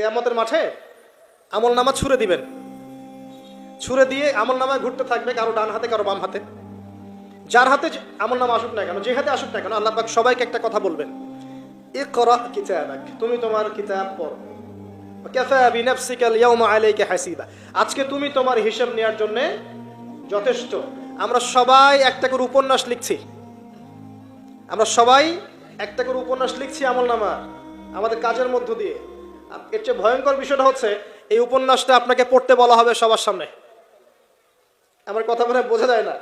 কিয়ামতের মাঠে আমলনামা ছুঁড়ে দিবেন, ছুঁড়ে দিয়ে আমলনামা ঘুরতে থাকবে, কারো ডান হাতে কারো বাম হাতে। যার হাতে আমলনামা আসুক না কেন, যে হাতে আসুক না কেন, আল্লাহ পাক সবাইকে একটা কথা বলবেন, ইকরা কিতাবাক, তুমি তোমার কিতাব পড়ো, কাফা বিনাফসিকা আল-ইয়াওমা আলাইকা হাসিবা, আজকে তুমি তোমার হিসাব নেওয়ার জন্য যথেষ্ট। আমরা সবাই একটা করে উপন্যাস লিখছি, আমরা সবাই একটা করে উপন্যাস লিখছি আমলনামা আমাদের কাজের মধ্য দিয়ে। এর চেয়ে ভয়ঙ্কর বিষয়টা হচ্ছে এই উপন্যাসটা আপনাকে পড়তে বলা হবে সবার সামনে। আমার কথা বলে বোঝা যায় না?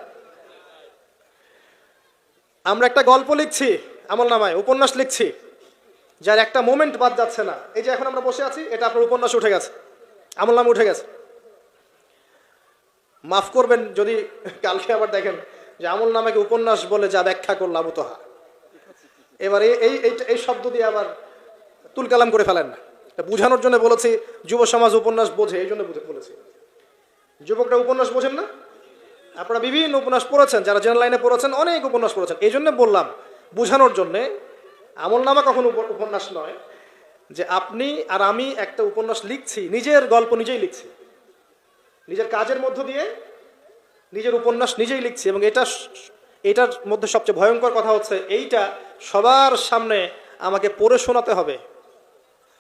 আমরা একটা গল্প লিখছি আমলনামায়, উপন্যাস লিখছি, যার একটা মোমেন্ট বাদ যাচ্ছে না। এই যে এখন আমরা বসে আছি, এটা আপনার উপন্যাস উঠে গেছে, আমলনামা উঠে গেছে। মাফ করবেন যদি কালকে আবার দেখেন যে আমলনামাকে উপন্যাস বলে যা ব্যাখ্যা করলাম উতহা, এবার এই এই শব্দ দিয়ে আবার তুলকালাম করে ফেলেন না। বুঝানোর জন্য বলেছি, যুব সমাজ উপন্যাস বোঝে, এই জন্য বলেছি। যুবকরা উপন্যাস বোঝেন না? আপনারা বিভিন্ন উপন্যাস পড়েছেন, যারা জেনারেল লাইনে পড়েছেন অনেক উপন্যাস পড়েছেন, এই জন্য বললাম বুঝানোর জন্যে। আমলনামা কখনো উপন্যাস নয় যে আপনি আর আমি একটা উপন্যাস লিখছি, নিজের গল্প নিজেই লিখছি, নিজের কাজের মধ্য দিয়ে নিজের উপন্যাস নিজেই লিখছি। এবং এটার মধ্যে সবচেয়ে ভয়ঙ্কর কথা হচ্ছে এইটা সবার সামনে আমাকে পড়ে শোনাতে হবে।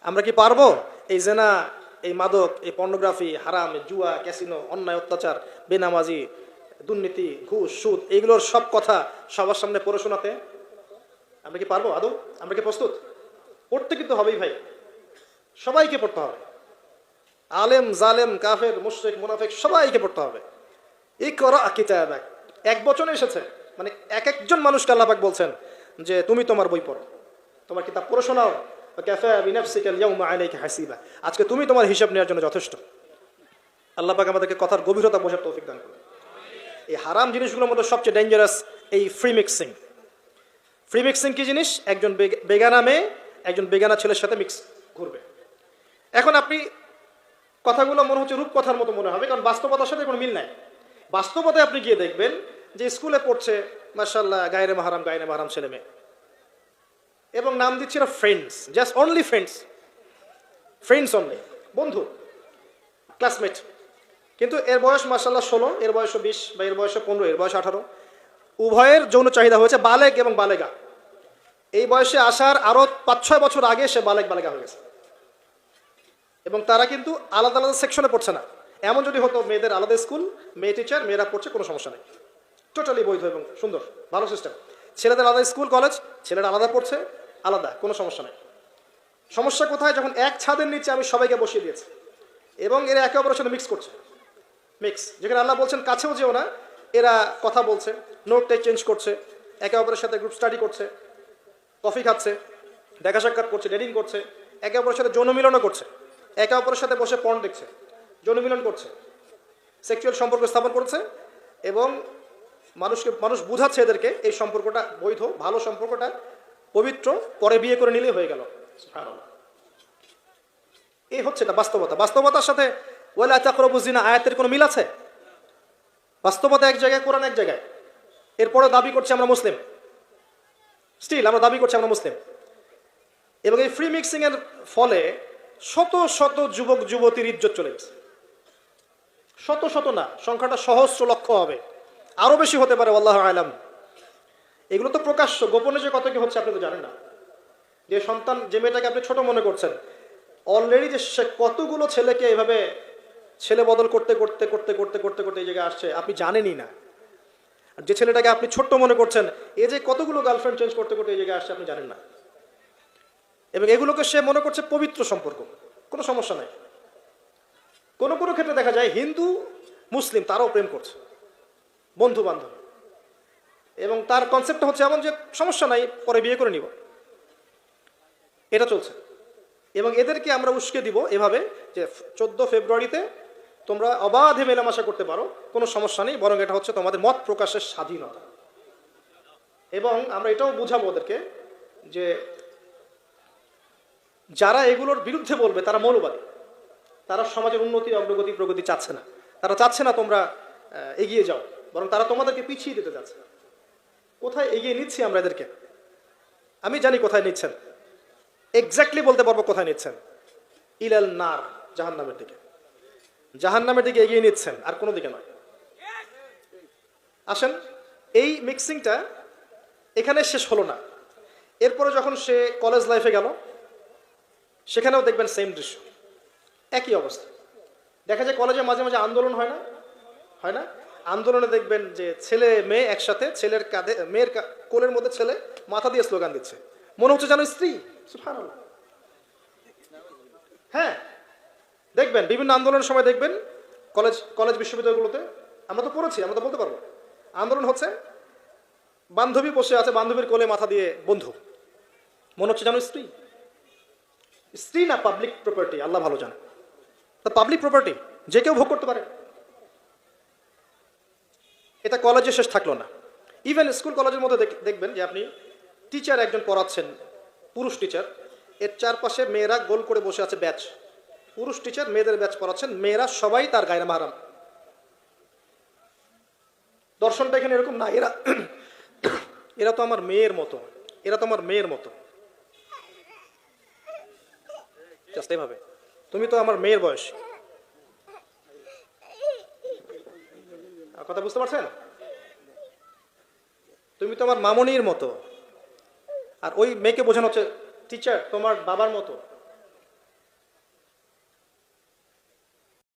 আমরা কি পারবো? এই জেনা, এই মাদক, এই পর্নোগ্রাফি, হারাম, জুয়া, ক্যাসিনো, অন্যায়, অত্যাচার, বেনামাজি, দুর্নীতি, ঘুষ, সুদ, এইগুলোর সব কথা সবার সামনে পড়ে শোনাতে আমরা কি পারবো আদৌ? আমরা কি প্রস্তুত? পড়তে কিন্তু হবেই ভাই, সবাইকে পড়তে হবে, আলেম জালেম কাফের মুশরিক মুনাফিক সবাইকে পড়তে হবে। ইকরা কিতাবাক এক বচনে এসেছে, মানে এক একজন মানুষকে আল্লাহ পাক বলছেন যে তুমি তোমার বই পড়ো, তোমার কিতাব পড়ে শোনাও, কাফা বিনাফসিকা আল-ইয়াওমা আলাইকা হাসিবা, আজকে তুমি তোমার হিসাব নেওয়ার জন্য যথেষ্ট। আল্লাহ পাক আমাদেরকে কথার গভীরতা বোঝার তৌফিক দান করুন। এই হারাম জিনিসগুলোর মধ্যে সবচেয়ে ডেঞ্জারাস এই ফ্রি মিক্সিং। ফ্রি মিক্সিং কি জিনিস? একজন বেগানা মেয়ে একজন বেগানা ছেলের সাথে মিক্স ঘুরবে। এখন আপনি কথাগুলো মনে হচ্ছে রূপকথার মতো মনে হবে, কারণ বাস্তবতার সাথে কোনো মিল নাই। বাস্তবতায় আপনি গিয়ে দেখবেন যে স্কুলে পড়ছে মাশাআল্লাহ গায়রে মাহারাম ছেলে মেয়ে, এবং নাম দিচ্ছে না friends, just only friends, friends only, বন্ধু, ক্লাসমেট। কিন্তু এর বয়স মাশাআল্লাহ 16, এর বয়স 20, বা এর বয়স 15, এর বয়স 18। উভয়ের যৌন চাহিদা হয়েছে বালেগ এবং বালেগা। এই বয়সে আসার আরো 5-6 বছর আগে সে বালেগা হয়ে গেছে, এবং তারা কিন্তু আলাদা আলাদা সেকশনে পড়ছে না। এমন যদি হতো মেয়েদের আলাদা স্কুল, মেয়ে টিচার, মেয়েরা পড়ছে, কোনো সমস্যা নেই, টোটালি বৈধ এবং সুন্দর, ভালো সিস্টেম। ছেলেদের আলাদা স্কুল কলেজ, ছেলেরা আলাদা পড়ছে, আলাদা, কোনো সমস্যা নেই। সমস্যা কোথায়? যখন এক ছাদের নিচে আমি সবাইকে বসিয়ে দিয়েছি এবং এরা একে অপরের সাথে মিক্স করছে। মিক্স, যেখানে আল্লাহ বলছেন কাছেও যেও না, এরা কথা বলছে, নোট টেক চেঞ্জ করছে, একে অপরের সাথে গ্রুপ স্টাডি করছে, কফি খাচ্ছে, দেখা সাক্ষাৎ করছে, ডেটিং করছে, একে অপরের সাথে যৌন মিলনও করছে, একে অপরের সাথে বসে পর্ন দেখছে, যৌন মিলন করছে, সেক্সুয়াল সম্পর্ক স্থাপন করছে, এবং মানুষ বুঝাচ্ছে এদেরকে এই সম্পর্কটা বৈধ, ভালো সম্পর্কটা পবিত্র, পরে বিয়ে করে নিলেই হয়ে গেল। এই হচ্ছে এটা বাস্তবতা। বাস্তবতার সাথে ওয়ালা তাকরাবু জিনা আয়াতের কোনো মিল আছে? বাস্তবতা এক জায়গায়, কোরআন এক জায়গায়, এরপরে দাবি করছে আমরা মুসলিম, স্টিল আমরা দাবি করছি আমরা মুসলিম। এবং এই ফ্রি মিক্সিং এর ফলে শত শত যুবক যুবতীর ইজ্জত চলে গেছে। শত শত না, সংখ্যাটা সহস্র লক্ষ হবে, আরো বেশি হতে পারে, আল্লাহু আলাম। এগুলো তো প্রকাশ্য, গোপনে যে কত কি হচ্ছে আপনি তো জানেন না। যে সন্তান, যে মেয়েটাকে আপনি ছোট মনে করছেন, অলরেডি যে সে কতগুলো ছেলেকে এভাবে ছেলে বদল করতে করতে করতে করতে করতে করতে এই জায়গায় আসছে আপনি জানেনই না। আর যে ছেলেটাকে আপনি ছোট্ট মনে করছেন, এ যে কতগুলো গার্লফ্রেন্ড চেঞ্জ করতে করতে এই জায়গায় আসছে আপনি জানেন না। এবং এগুলোকে সে মনে করছে পবিত্র সম্পর্ক, কোনো সমস্যা নাই। কোনো কোনো ক্ষেত্রে দেখা যায় হিন্দু মুসলিম তারাও প্রেম করছে, বন্ধু বান্ধব, এবং তার কনসেপ্টটা হচ্ছে এমন যে সমস্যা নাই, পরে বিয়ে করে নিব, এটা চলছে। এবং এদেরকে আমরা উস্কে দিব এভাবে যে 14 ফেব্রুয়ারিতে তোমরা অবাধে মেলামেশা করতে পারো, কোনো সমস্যা নেই, বরং এটা হচ্ছে তোমাদের মত প্রকাশের স্বাধীনতা। এবং আমরা এটাও বুঝাবো ওদেরকে যে যারা এগুলোর বিরুদ্ধে বলবে তারা মৌলবাদী, তারা সমাজের উন্নতি, অগ্রগতি, প্রগতি চাচ্ছে না, তারা চাচ্ছে না তোমরা এগিয়ে যাও, বরং তারা তোমাদেরকে পিছিয়ে দিতে যাচ্ছে। কোথায় এগিয়ে নিচ্ছি আমরা এদেরকে? আমি জানি কোথায় নিচ্ছেন, এক্স্যাক্টলি বলতে পারবো কোথায় নিচ্ছেন। ইলাল নার, জাহান্নামের দিকে, জাহান্নামের দিকে এগিয়ে নিচ্ছেন, আর কোনো দিকে নয়। আসেন, এই মিক্সিংটা এখানে শেষ হলো না। এরপরে যখন সে কলেজ লাইফে গেল, সেখানেও দেখবেন সেম দৃশ্য, একই অবস্থা। দেখা যায় কলেজে মাঝে মাঝে আন্দোলন হয় না, হয় না? আন্দোলনে দেখবেন যে ছেলে মেয়ে একসাথে, ছেলের কাঁধে, মেয়ের কোলের মধ্যে ছেলে মাথা দিয়ে স্লোগান দিচ্ছে, মনে হচ্ছে যেন স্ত্রী। সুবহানাল্লাহ। হ্যাঁ, দেখবেন বিভিন্ন আন্দোলনের সময় দেখবেন কলেজ কলেজ বিশ্ববিদ্যালয়গুলোতে, আমরা তো পড়েছি, আমরা তো বলতে পারবো, আন্দোলন হচ্ছে, বান্ধবী বসে আছে, বান্ধবীর কোলে মাথা দিয়ে বন্ধু, মনে হচ্ছে যেন স্ত্রী। স্ত্রী না পাবলিক প্রপার্টি, আল্লাহ ভালো জানে। তা পাবলিক প্রপার্টি যে কেউ ভোগ করতে পারে। এটা কলেজে শেষ থাকলো না, ইভেন স্কুল কলেজের মধ্যে দেখবেন যে আপনি টিচার একজন পড়াচ্ছেন, পুরুষ টিচার, এর চারপাশে মেয়েরা গোল করে বসে আছে ব্যাচ, পুরুষ টিচার মেয়েদের ব্যাচ পড়াচ্ছেন, মেয়েরা সবাই তার গায়রে মাহরাম। দর্শনটা এখানে এরকম না, এরা এরা তো আমার মেয়ের মতো, এরা তো আমার মেয়ের মতো, জাস্ট এইভাবে, তুমি তো আমার মেয়ের বয়স। কথা বুঝতে পারছেন? তুমি তো আমার মামনির মতো, আর ওই মেয়েকে বোঝানো হচ্ছে টিচার তোমার বাবার মতো।